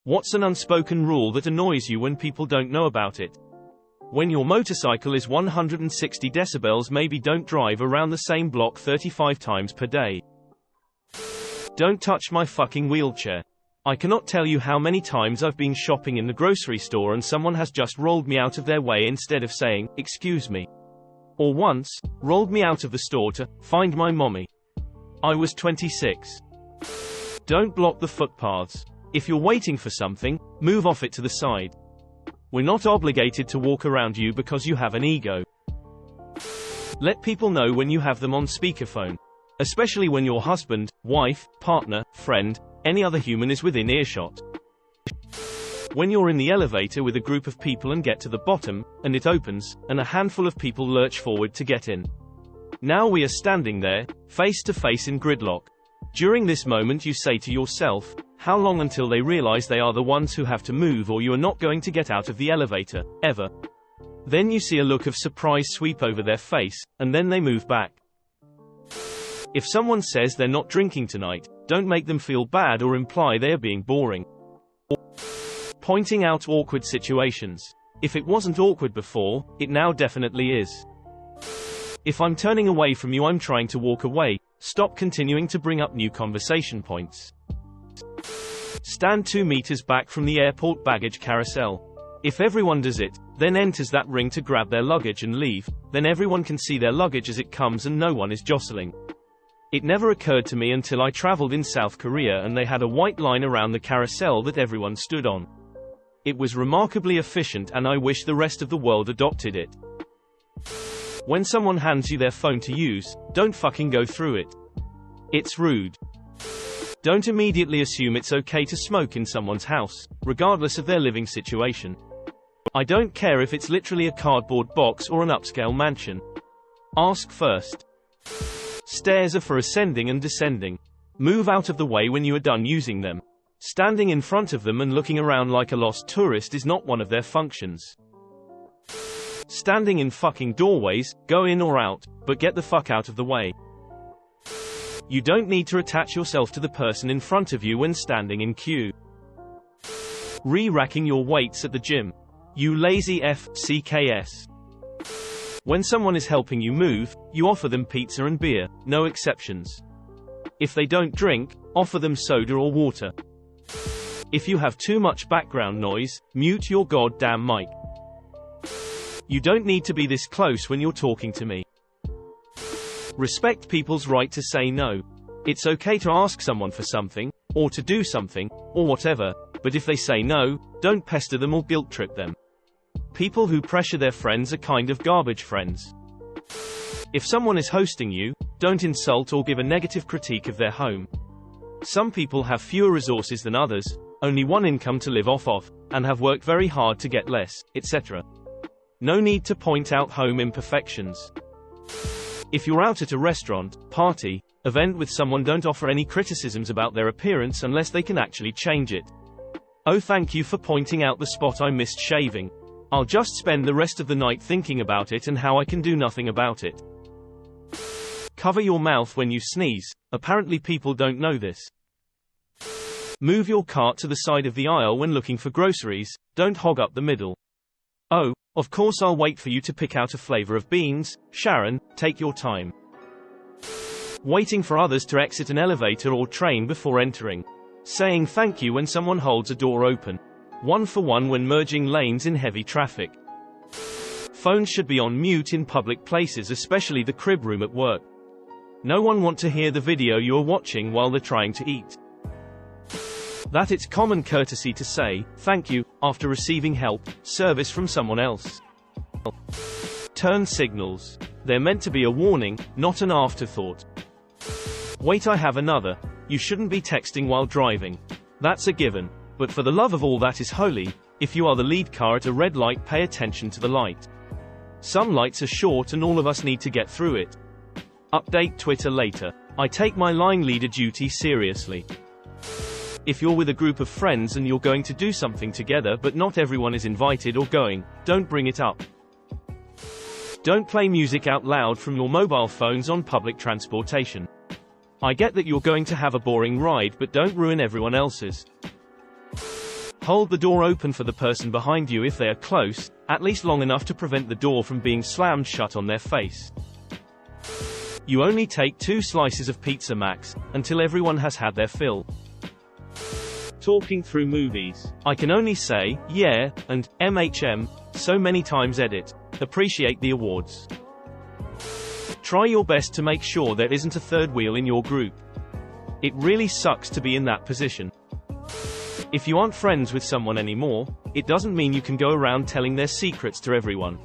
What's an unspoken rule that annoys you when people don't know about it? When your motorcycle is 160 decibels, maybe don't drive around the same block 35 times per day. Don't touch my fucking wheelchair. I cannot tell you how many times I've been shopping in the grocery store and someone has just rolled me out of their way instead of saying, "Excuse me." Or once, rolled me out of the store to find my mommy. I was 26. Don't block the footpaths. If you're waiting for something, move off it to the side. We're not obligated to walk around you because you have an ego. Let people know when you have them on speakerphone. Especially when your husband, wife, partner, friend, any other human is within earshot. When you're in the elevator with a group of people and get to the bottom, and it opens, and a handful of people lurch forward to get in. Now we are standing there, face to face in gridlock. During this moment you say to yourself, how long until they realize they are the ones who have to move, or you are not going to get out of the elevator, ever. Then you see a look of surprise sweep over their face, and then they move back. If someone says they're not drinking tonight, don't make them feel bad or imply they are being boring. Pointing out awkward situations. If it wasn't awkward before, it now definitely is. If I'm turning away from you, I'm trying to walk away, stop continuing to bring up new conversation points. Stand 2 meters back from the airport baggage carousel. If everyone does it, then enters that ring to grab their luggage and leave, then everyone can see their luggage as it comes and no one is jostling. It never occurred to me until I traveled in South Korea and they had a white line around the carousel that everyone stood on. It was remarkably efficient and I wish the rest of the world adopted it. When someone hands you their phone to use, don't fucking go through it. It's rude. Don't immediately assume it's okay to smoke in someone's house, regardless of their living situation. I don't care if it's literally a cardboard box or an upscale mansion. Ask first. Stairs are for ascending and descending. Move out of the way when you are done using them. Standing in front of them and looking around like a lost tourist is not one of their functions. Standing in fucking doorways, go in or out, but get the fuck out of the way. You don't need to attach yourself to the person in front of you when standing in queue. Re-racking your weights at the gym. You lazy FCKS. When someone is helping you move, you offer them pizza and beer, no exceptions. If they don't drink, offer them soda or water. If you have too much background noise, mute your goddamn mic. You don't need to be this close when you're talking to me. Respect people's right to say no. It's okay to ask someone for something, or to do something, or whatever, but if they say no, don't pester them or guilt trip them. People who pressure their friends are kind of garbage friends. If someone is hosting you, don't insult or give a negative critique of their home. Some people have fewer resources than others, only one income to live off of, and have worked very hard to get less, etc. No need to point out home imperfections. If you're out at a restaurant, party, event with someone, don't offer any criticisms about their appearance unless they can actually change it. Oh, thank you for pointing out the spot I missed shaving. I'll just spend the rest of the night thinking about it and how I can do nothing about it. Cover your mouth when you sneeze. Apparently people don't know this. Move your cart to the side of the aisle when looking for groceries, don't hog up the middle. Oh, of course I'll wait for you to pick out a flavor of beans, Sharon, take your time. Waiting for others to exit an elevator or train before entering. Saying thank you when someone holds a door open. 1 for 1 when merging lanes in heavy traffic. Phones should be on mute in public places, especially the crib room at work. No one wants to hear the video you are watching while they're trying to eat. That it's common courtesy to say, thank you, after receiving help, service from someone else. Turn signals. They're meant to be a warning, not an afterthought. Wait, I have another. You shouldn't be texting while driving. That's a given. But for the love of all that is holy, if you are the lead car at a red light, pay attention to the light. Some lights are short and all of us need to get through it. Update Twitter later. I take my line leader duty seriously. If you're with a group of friends and you're going to do something together but not everyone is invited or going, don't bring it up. Don't play music out loud from your mobile phones on public transportation. I get that you're going to have a boring ride, but don't ruin everyone else's. Hold the door open for the person behind you if they are close, at least long enough to prevent the door from being slammed shut on their face. You only take 2 slices of pizza max, until everyone has had their fill. Talking through movies. I can only say, yeah, and, MHM, so many times edit. Appreciate the awards. Try your best to make sure there isn't a third wheel in your group. It really sucks to be in that position. If you aren't friends with someone anymore, it doesn't mean you can go around telling their secrets to everyone.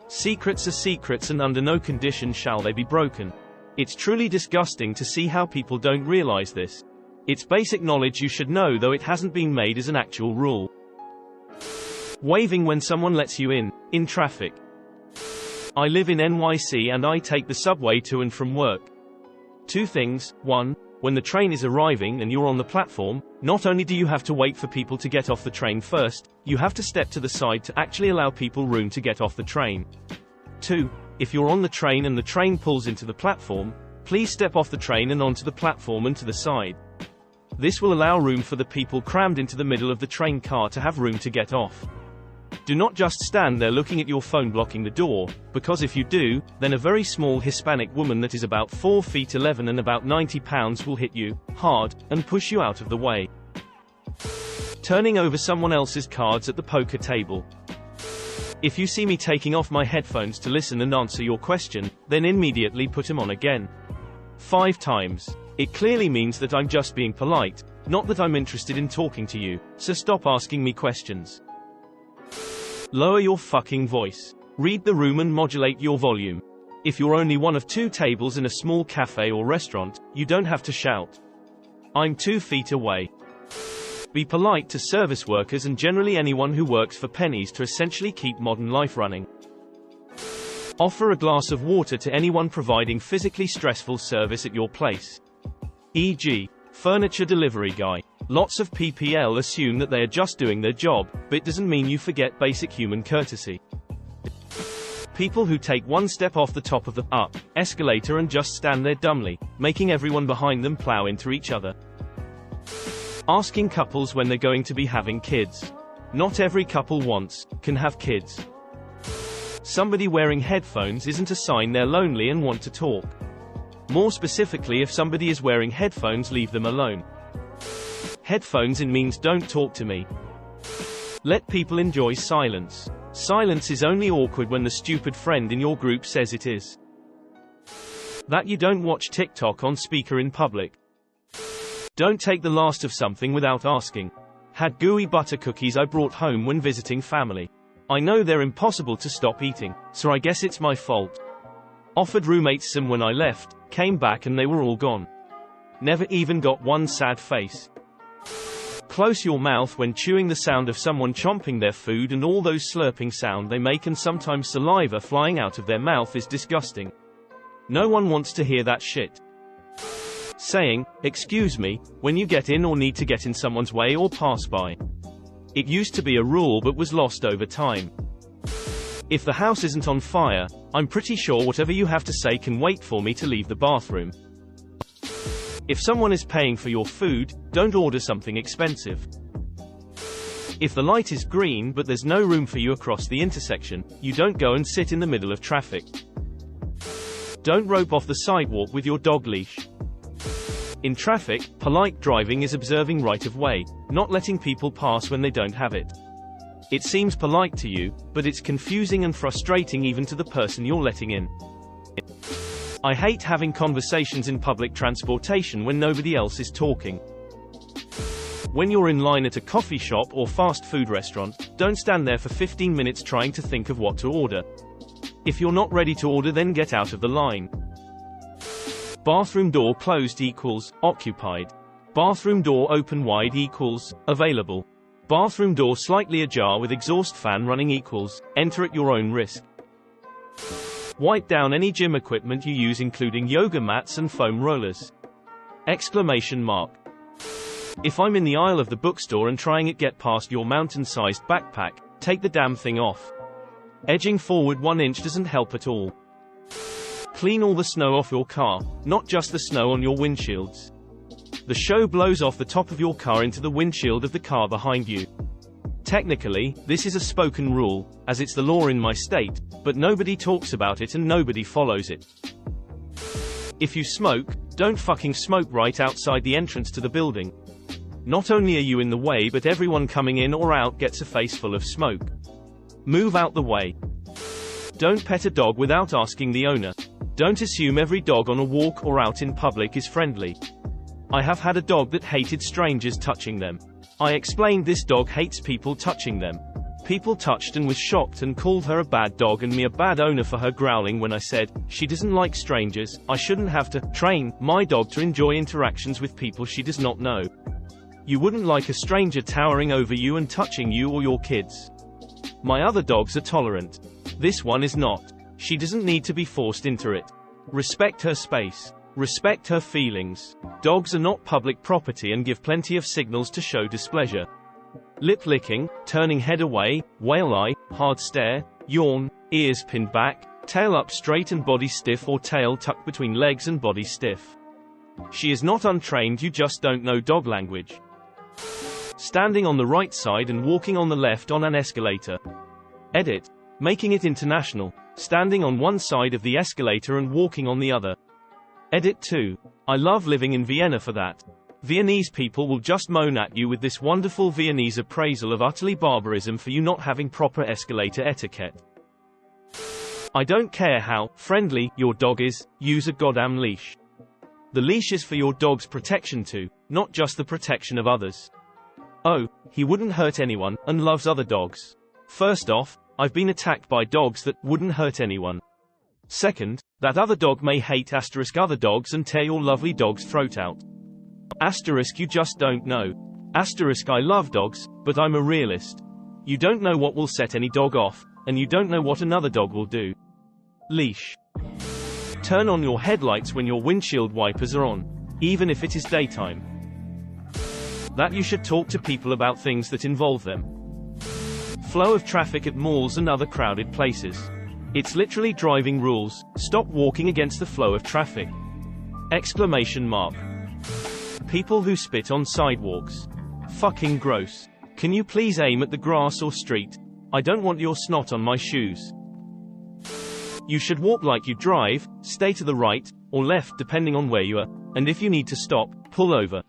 Secrets are secrets and under no condition shall they be broken. It's truly disgusting to see how people don't realize this. It's basic knowledge you should know, though it hasn't been made as an actual rule. Waving when someone lets you in traffic. I live in NYC and I take the subway to and from work. 2 things. 1. When the train is arriving and you're on the platform, not only do you have to wait for people to get off the train first, you have to step to the side to actually allow people room to get off the train. 2. If you're on the train and the train pulls into the platform, please step off the train and onto the platform and to the side. This will allow room for the people crammed into the middle of the train car to have room to get off. Do not just stand there looking at your phone blocking the door, because if you do, then a very small Hispanic woman that is about 4 feet 11 and about 90 pounds will hit you, hard, and push you out of the way. Turning over someone else's cards at the poker table. If you see me taking off my headphones to listen and answer your question, then immediately put them on again. 5 times. It clearly means that I'm just being polite, not that I'm interested in talking to you, so stop asking me questions. Lower your fucking voice. Read the room and modulate your volume. If you're only one of 2 tables in a small cafe or restaurant, you don't have to shout. I'm 2 feet away. Be polite to service workers and generally anyone who works for pennies to essentially keep modern life running. Offer a glass of water to anyone providing physically stressful service at your place. E.g., furniture delivery guy. Lots of PPL assume that they are just doing their job, but it doesn't mean you forget basic human courtesy. People who take 1 step off the top of the escalator and just stand there dumbly, making everyone behind them plow into each other. Asking couples when they're going to be having kids. Not every couple can have kids. Somebody wearing headphones isn't a sign they're lonely and want to talk. More specifically, if somebody is wearing headphones, leave them alone. Headphones in means don't talk to me. Let people enjoy silence. Silence is only awkward when the stupid friend in your group says it is. That you don't watch TikTok on speaker in public. Don't take the last of something without asking. Had gooey butter cookies I brought home when visiting family. I know they're impossible to stop eating, so I guess it's my fault. Offered roommates some when I left, came back and they were all gone. Never even got one sad face. Close your mouth when chewing. The sound of someone chomping their food and all those slurping sound they make and sometimes saliva flying out of their mouth is disgusting. No one wants to hear that shit. Saying, "Excuse me," when you get in or need to get in someone's way or pass by. It used to be a rule but was lost over time. If the house isn't on fire, I'm pretty sure whatever you have to say can wait for me to leave the bathroom. If someone is paying for your food, don't order something expensive. If the light is green but there's no room for you across the intersection, you don't go and sit in the middle of traffic. Don't rope off the sidewalk with your dog leash. In traffic, polite driving is observing right of way, not letting people pass when they don't have it. It seems polite to you, but it's confusing and frustrating even to the person you're letting in. I hate having conversations in public transportation when nobody else is talking. When you're in line at a coffee shop or fast food restaurant, don't stand there for 15 minutes trying to think of what to order. If you're not ready to order, then get out of the line. Bathroom door closed equals occupied. Bathroom door open wide equals available. Bathroom door slightly ajar with exhaust fan running equals enter at your own risk. Wipe down any gym equipment you use, including yoga mats and foam rollers. Exclamation mark. If I'm in the aisle of the bookstore and trying to get past your mountain-sized backpack, take the damn thing off. Edging forward 1 inch doesn't help at all. Clean all the snow off your car, not just the snow on your windshields. The show blows off the top of your car into the windshield of the car behind you. Technically, this is a spoken rule, as it's the law in my state, but nobody talks about it and nobody follows it. If you smoke, don't fucking smoke right outside the entrance to the building. Not only are you in the way, but everyone coming in or out gets a face full of smoke. Move out the way. Don't pet a dog without asking the owner. Don't assume every dog on a walk or out in public is friendly. I have had a dog that hated strangers touching them. I explained this dog hates people touching them. People touched and was shocked and called her a bad dog and me a bad owner for her growling when I said, she doesn't like strangers, I shouldn't have to train my dog to enjoy interactions with people she does not know. You wouldn't like a stranger towering over you and touching you or your kids. My other dogs are tolerant. This one is not. She doesn't need to be forced into it. Respect her space. Respect her feelings. Dogs are not public property and give plenty of signals to show displeasure. Lip licking, turning head away, whale eye, hard stare, yawn, ears pinned back, tail up straight and body stiff or tail tucked between legs and body stiff. She is not untrained, you just don't know dog language. Standing on the right side and walking on the left on an escalator. Edit. Making it international. Standing on one side of the escalator and walking on the other. Edit 2. I love living in Vienna for that. Viennese people will just moan at you with this wonderful Viennese appraisal of utterly barbarism for you not having proper escalator etiquette. I don't care how friendly your dog is, use a goddamn leash. The leash is for your dog's protection too, not just the protection of others. Oh, he wouldn't hurt anyone, and loves other dogs. First off, I've been attacked by dogs that wouldn't hurt anyone. Second, that other dog may hate *other dogs and tear your lovely dog's throat out. * you just don't know. * I love dogs, but I'm a realist. You don't know what will set any dog off, and you don't know what another dog will do. Leash. Turn on your headlights when your windshield wipers are on, even if it is daytime. That you should talk to people about things that involve them. Flow of traffic at malls and other crowded places. It's literally driving rules. Stop walking against the flow of traffic. Exclamation mark. People who spit on sidewalks. Fucking gross. Can you please aim at the grass or street? I don't want your snot on my shoes. You should walk like you drive, stay to the right, or left depending on where you are, and if you need to stop, pull over.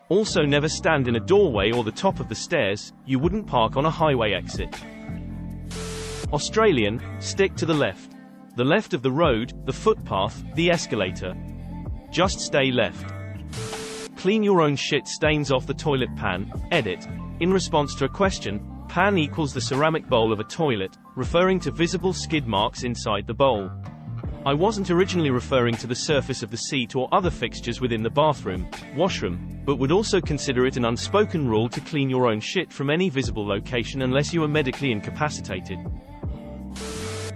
Also never stand in a doorway or the top of the stairs, you wouldn't park on a highway exit. Australian, stick to the left. The left of the road, the footpath, the escalator. Just stay left. Clean your own shit stains off the toilet pan. Edit. In response to a question, pan equals the ceramic bowl of a toilet, referring to visible skid marks inside the bowl. I wasn't originally referring to the surface of the seat or other fixtures within the bathroom, washroom, but would also consider it an unspoken rule to clean your own shit from any visible location unless you are medically incapacitated.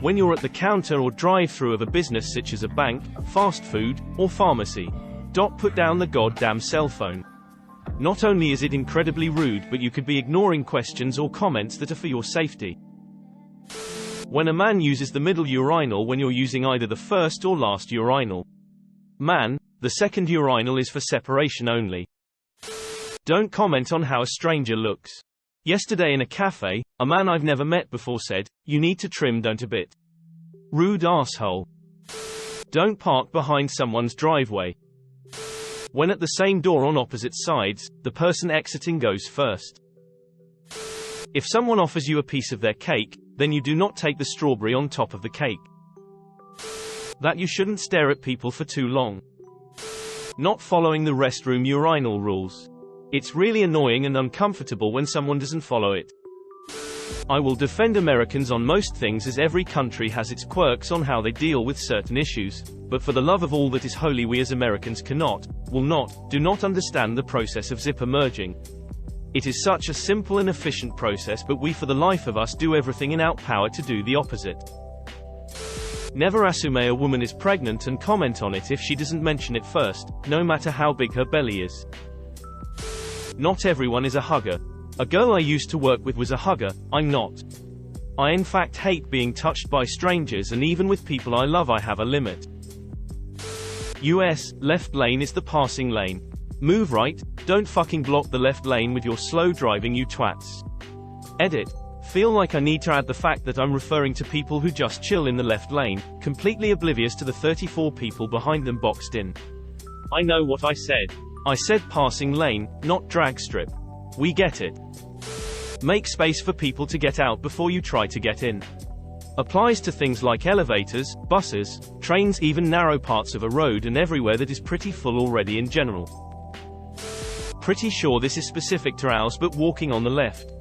When you're at the counter or drive-through of a business such as a bank, fast food, or pharmacy, put down the goddamn cell phone. Not only is it incredibly rude, but you could be ignoring questions or comments that are for your safety. When a man uses the middle urinal when you're using either the first or last urinal. Man, the second urinal is for separation only. Don't comment on how a stranger looks. Yesterday in a cafe, a man I've never met before said, "You need to trim don't a bit." Rude asshole. Don't park behind someone's driveway. When at the same door on opposite sides, the person exiting goes first. If someone offers you a piece of their cake, then you do not take the strawberry on top of the cake. That you shouldn't stare at people for too long. Not following the restroom urinal rules. It's really annoying and uncomfortable when someone doesn't follow it. I will defend Americans on most things as every country has its quirks on how they deal with certain issues, but for the love of all that is holy we as Americans cannot, will not, do not understand the process of zipper merging. It is such a simple and efficient process, but we for the life of us do everything in our power to do the opposite. Never assume a woman is pregnant and comment on it if she doesn't mention it first, no matter how big her belly is. Not everyone is a hugger. A girl I used to work with was a hugger, I'm not. I in fact hate being touched by strangers, and even with people I love I have a limit. US, left lane is the passing lane. Move right, don't fucking block the left lane with your slow driving you twats. Edit. Feel like I need to add the fact that I'm referring to people who just chill in the left lane, completely oblivious to the 34 people behind them boxed in. I know what I said. I said passing lane, not drag strip. We get it. Make space for people to get out before you try to get in. Applies to things like elevators, buses, trains, even narrow parts of a road and everywhere that is pretty full already in general. Pretty sure this is specific to ours, but walking on the left.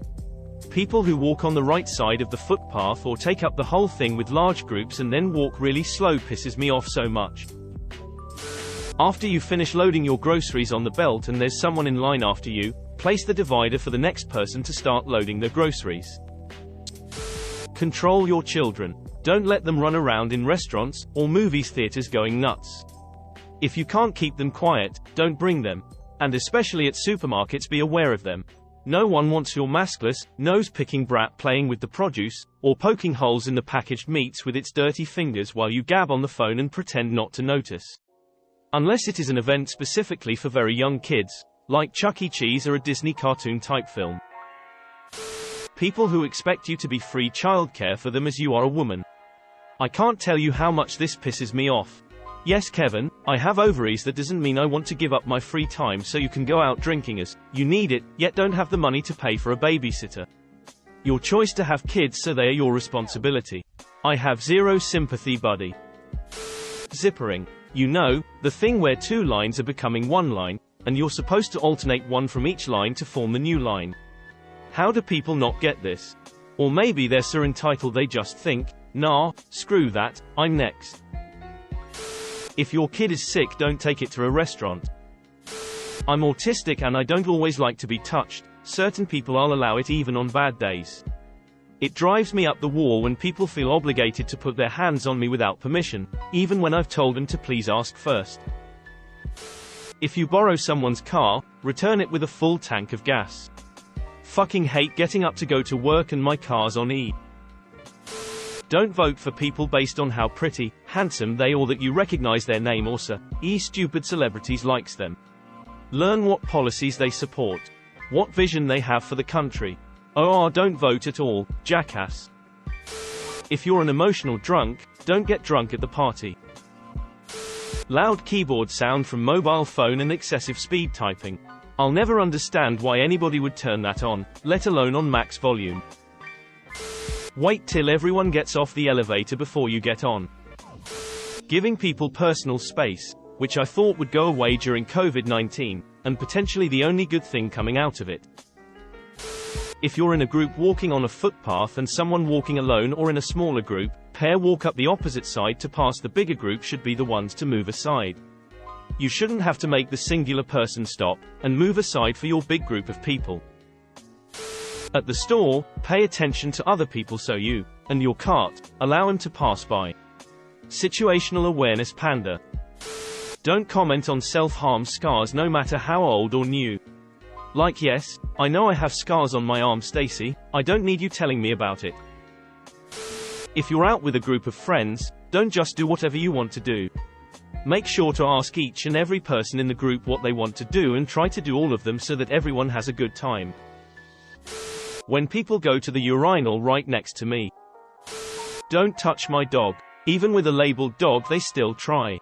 People who walk on the right side of the footpath or take up the whole thing with large groups and then walk really slow pisses me off so much. After you finish loading your groceries on the belt and there's someone in line after you, place the divider for the next person to start loading their groceries. Control your children. Don't let them run around in restaurants or movies theaters going nuts. If you can't keep them quiet, don't bring them. And especially at supermarkets, be aware of them. No one wants your maskless, nose-picking brat playing with the produce, or poking holes in the packaged meats with its dirty fingers while you gab on the phone and pretend not to notice. Unless it is an event specifically for very young kids, like Chuck E. Cheese or a Disney cartoon-type film. People who expect you to be free childcare for them as you are a woman. I can't tell you how much this pisses me off. Yes, Kevin, I have ovaries. That doesn't mean I want to give up my free time so you can go out drinking as you need it, yet don't have the money to pay for a babysitter. Your choice to have kids, so they are your responsibility. I have zero sympathy, buddy. Zippering. You know, the thing where two lines are becoming one line, and you're supposed to alternate one from each line to form the new line. How do people not get this? Or maybe they're so entitled they just think, nah, screw that, I'm next. If your kid is sick, don't take it to a restaurant. I'm autistic and I don't always like to be touched. Certain people I'll allow it even on bad days. It drives me up the wall when people feel obligated to put their hands on me without permission, even when I've told them to please ask first. If you borrow someone's car, return it with a full tank of gas. Fucking hate getting up to go to work and my car's on E. Don't vote for people based on how pretty, handsome they or that you recognize their name or stupid celebrities likes them. Learn what policies they support. What vision they have for the country. Don't vote at all, jackass. If you're an emotional drunk, don't get drunk at the party. Loud keyboard sound from mobile phone and excessive speed typing. I'll never understand why anybody would turn that on, let alone on max volume. Wait till everyone gets off the elevator before you get on. Giving people personal space, which I thought would go away during COVID-19, and potentially the only good thing coming out of it. If you're in a group walking on a footpath and someone walking alone or in a smaller group, pair walk up the opposite side to pass. The bigger group should be the ones to move aside. You shouldn't have to make the singular person stop and move aside for your big group of people. At the store, pay attention to other people so you, and your cart, allow them to pass by. Situational awareness panda. Don't comment on self-harm scars no matter how old or new. Like, yes, I know I have scars on my arm, Stacy, I don't need you telling me about it. If you're out with a group of friends, don't just do whatever you want to do. Make sure to ask each and every person in the group what they want to do and try to do all of them so that everyone has a good time. When people go to the urinal right next to me. Don't touch my dog. Even with a labeled dog, they still try.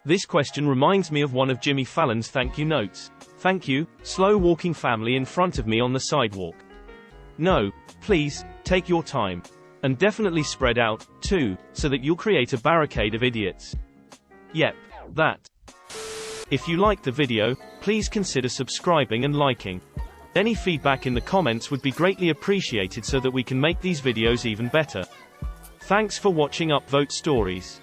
This question reminds me of one of Jimmy Fallon's thank you notes. Thank you, slow walking family in front of me on the sidewalk. No, please, take your time. And definitely spread out, too, so that you'll create a barricade of idiots. Yep, that. If you liked the video, please consider subscribing and liking. Any feedback in the comments would be greatly appreciated so that we can make these videos even better. Thanks for watching Upvote Stories.